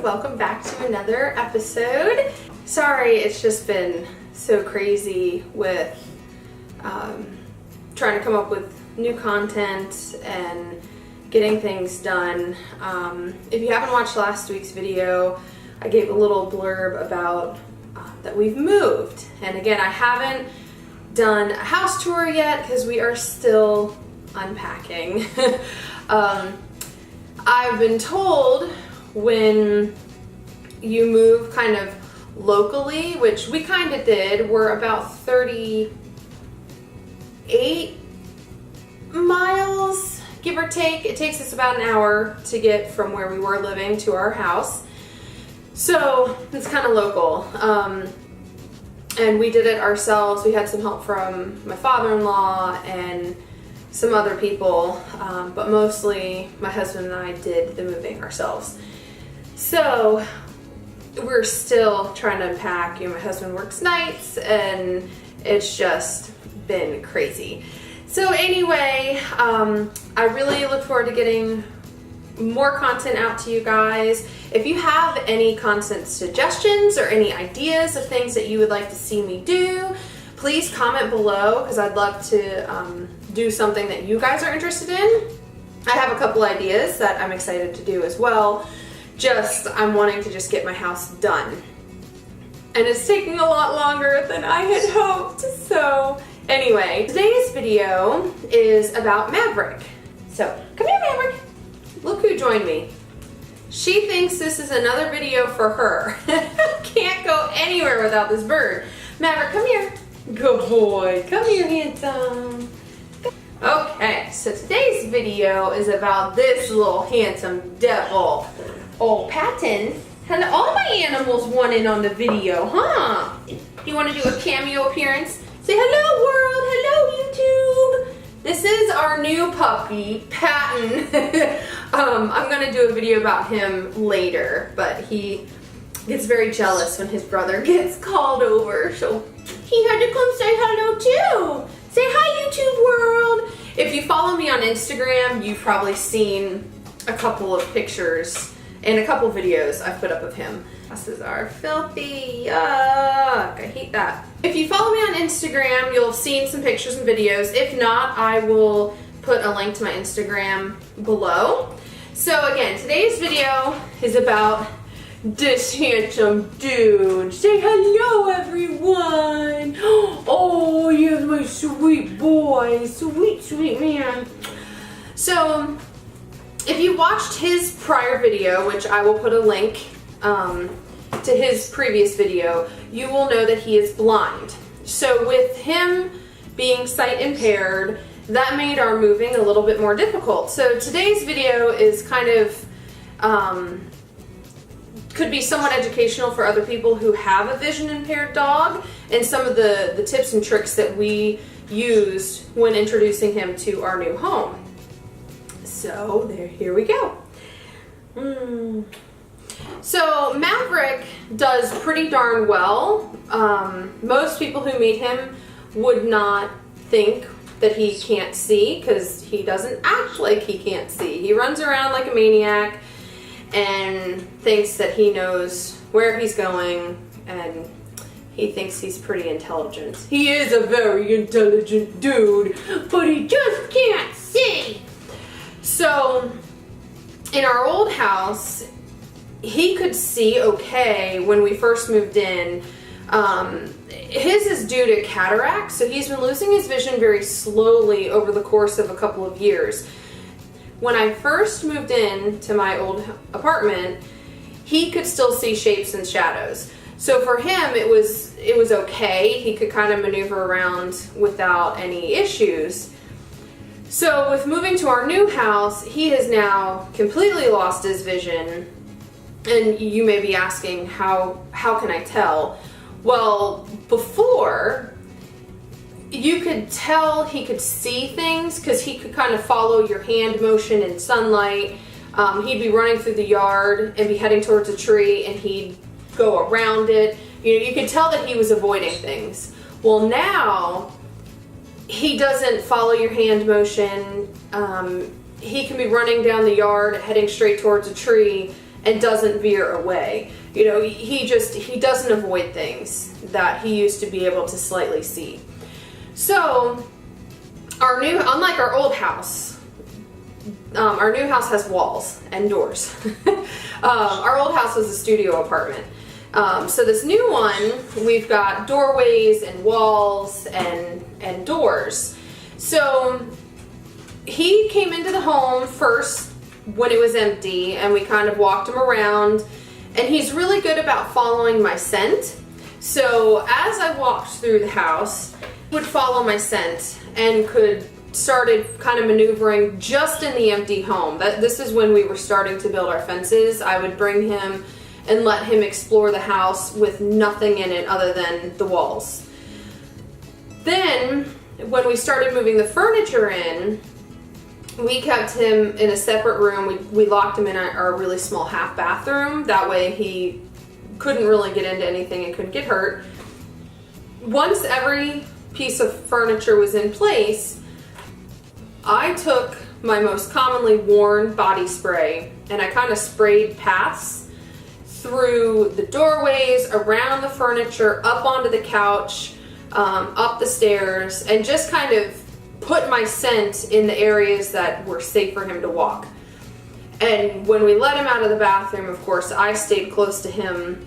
welcome back to another episode. Sorry, it's just been so crazy with trying to come up with new content and getting things done. If you haven't watched last week's video, I gave a little blurb about that we've moved. And again, I haven't done a house tour yet because we are still unpacking. I've been told when you move kind of locally, which we kind of did, we're about 38 miles, give or take. It takes us about an hour to get from where we were living to our house. So it's kind of local. And we did it ourselves. We had some help from my father-in-law and some other people, but mostly my husband and I did the moving ourselves. So we're still trying to unpack. You know, my husband works nights and it's just been crazy. So anyway, I really look forward to getting more content out to you guys. If you have any content suggestions or any ideas of things that you would like to see me do, please comment below because I'd love to do something that you guys are interested in. I have a couple ideas that I'm excited to do as well. I'm wanting to just get my house done. And it's taking a lot longer than I had hoped. So anyway, today's video is about Maverick. So come here, Maverick. Look who joined me. She thinks this is another video for her. Can't go anywhere without this bird. Maverick, come here. Good boy. Come here, handsome. Okay, so today's video is about this little handsome devil. Oh, Patton. And all my animals want in on the video, huh? You want to do a cameo appearance? Say hello, world. Hello, YouTube. This is our new puppy, Patton. I'm going to do a video about him later, but he gets very jealous when his brother gets called over, so he had to come say hello too. Say hi, YouTube world. If you follow me on Instagram, you've probably seen a couple of pictures and a couple videos I've put up of him. Glasses are filthy, yuck, I hate that. If you follow me on Instagram, you'll have seen some pictures and videos. If not, I will put a link to my Instagram below. So again, today's video is about this handsome dude. Say hello, everyone. Oh, you're my sweet boy. Sweet, sweet man. So, if you watched his prior video, which I will put a link to his previous video, you will know that he is blind. So with him being sight impaired, that made our moving a little bit more difficult. So today's video is kind of could be somewhat educational for other people who have a vision impaired dog, and some of the tips and tricks that we used when introducing him to our new home. So here we go. So Maverick does pretty darn well. Most people who meet him would not think that he can't see because he doesn't act like he can't see. He runs around like a maniac and thinks that he knows where he's going, and he thinks he's pretty intelligent. He is a very intelligent dude, but he just can't see. So in our old house, he could see okay when we first moved in. His is due to cataract, so he's been losing his vision very slowly over the course of a couple of years. When I first moved in to my old apartment, he could still see shapes and shadows. So for him, it was okay. He could kind of maneuver around without any issues. So with moving to our new house, he has now completely lost his vision. And you may be asking, how can I tell? Well, before, you could tell he could see things because he could kind of follow your hand motion in sunlight. He'd be running through the yard and be heading towards a tree, and he'd go around it. You know, you could tell that he was avoiding things. Well, now he doesn't follow your hand motion. He can be running down the yard, heading straight towards a tree, and doesn't veer away. You know, he doesn't avoid things that he used to be able to slightly see. So unlike our old house, our new house has walls and doors. Our old house was a studio apartment. So this new one, we've got doorways and walls and doors. So he came into the home first when it was empty, and we kind of walked him around, and he's really good about following my scent. So as I walked through the house, he would follow my scent and started kind of maneuvering just in the empty home. This is when we were starting to build our fences. I would bring him and let him explore the house with nothing in it other than the walls. Then, when we started moving the furniture in, we kept him in a separate room. We locked him in our really small half bathroom. That way he couldn't really get into anything and couldn't get hurt. Once every piece of furniture was in place, I took my most commonly worn body spray and I kind of sprayed paths through the doorways, around the furniture, up onto the couch, up the stairs, and just kind of put my scent in the areas that were safe for him to walk. And when we let him out of the bathroom, of course, I stayed close to him,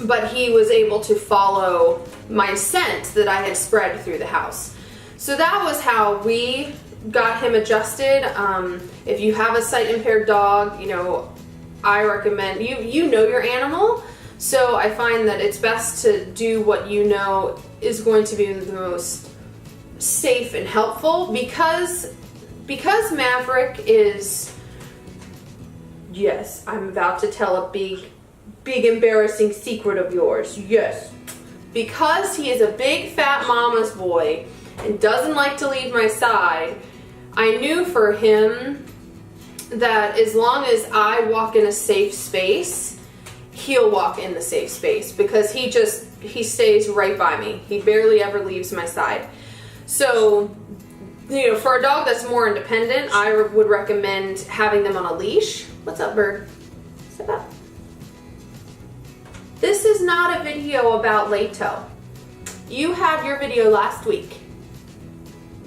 but he was able to follow my scent that I had spread through the house. So that was how we got him adjusted. If you have a sight impaired dog, you know, I recommend, you know your animal, so I find that it's best to do what you know is going to be the most safe and helpful, because Maverick is, yes, I'm about to tell a big embarrassing secret of yours, yes. Because he is a big fat mama's boy and doesn't like to leave my side, I knew for him that as long as I walk in a safe space, he'll walk in the safe space, because he stays right by me. He barely ever leaves my side. So, you know, for a dog that's more independent, I would recommend having them on a leash. What's up, bird? Step up. This is not a video about Lato. You had your video last week.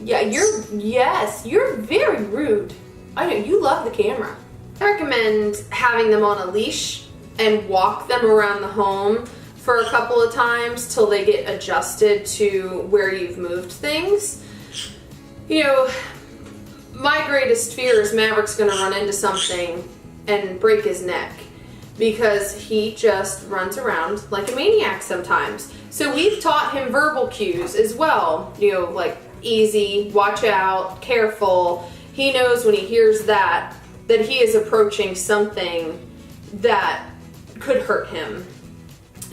Yeah, you're very rude. I know, you love the camera. I recommend having them on a leash and walk them around the home for a couple of times till they get adjusted to where you've moved things. You know, my greatest fear is Maverick's gonna run into something and break his neck, because he just runs around like a maniac sometimes. So we've taught him verbal cues as well, you know, like easy, watch out, careful. He knows when he hears that he is approaching something that could hurt him.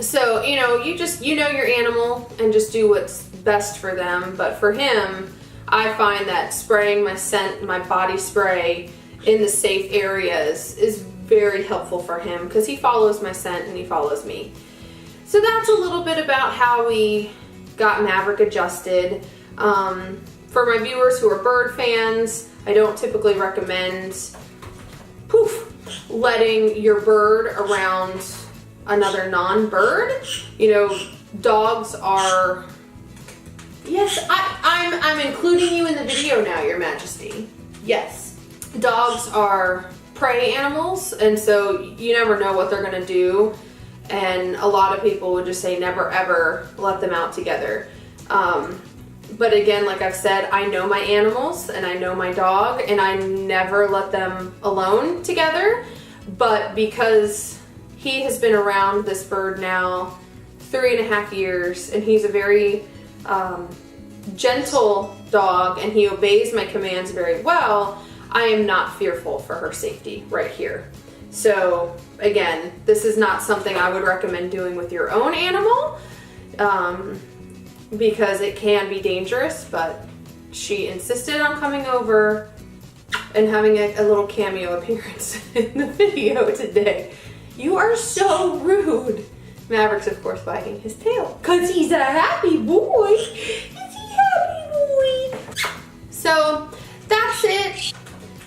So, you know, you know your animal and just do what's best for them. But for him, I find that spraying my scent, my body spray in the safe areas is very helpful for him, because he follows my scent and he follows me. So that's a little bit about how we got Maverick adjusted. For my viewers who are bird fans, I don't typically recommend letting your bird around another non-bird. You know, dogs are, yes, I'm including you in the video now, Your Majesty. Yes, dogs are prey animals, and so you never know what they're gonna do, and a lot of people would just say never ever let them out together. But again, like I've said, I know my animals and I know my dog, and I never let them alone together. But because he has been around this bird now 3.5 years, and he's a very gentle dog and he obeys my commands very well, I am not fearful for her safety right here. So again, this is not something I would recommend doing with your own animal, because it can be dangerous, but she insisted on coming over and having a little cameo appearance in the video today. You are so rude. Maverick's of course wagging his tail, because he's a happy boy. He's a happy boy. So that's it.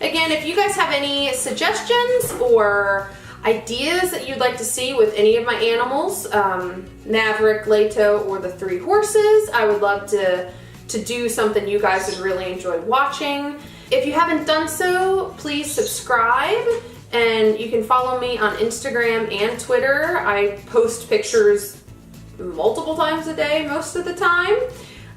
Again, if you guys have any suggestions or ideas that you'd like to see with any of my animals, Maverick, Leto, or the 3 horses. I would love to do something you guys would really enjoy watching. If you haven't done so, please subscribe, and you can follow me on Instagram and Twitter. I post pictures multiple times a day most of the time.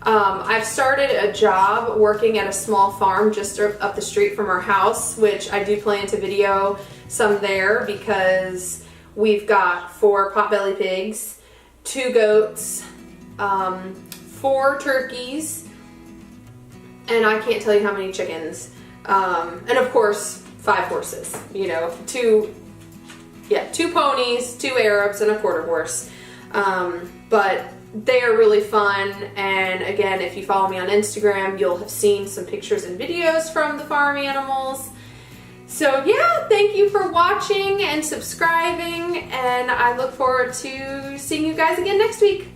I've started a job working at a small farm just up the street from our house, which I do plan to video some there because we've got 4 potbelly pigs, 2 goats, 4 turkeys, and I can't tell you how many chickens, and of course 5 horses, you know, 2 ponies, 2 Arabs, and a quarter horse. But they are really fun, and again, if you follow me on Instagram, you'll have seen some pictures and videos from the farm animals. So yeah, thank you for watching and subscribing, and I look forward to seeing you guys again next week.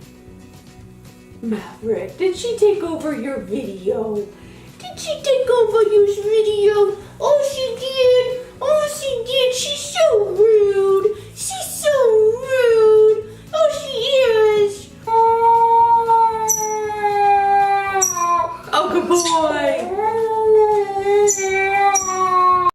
Maverick, did she take over your video? Did she take over your video? Oh,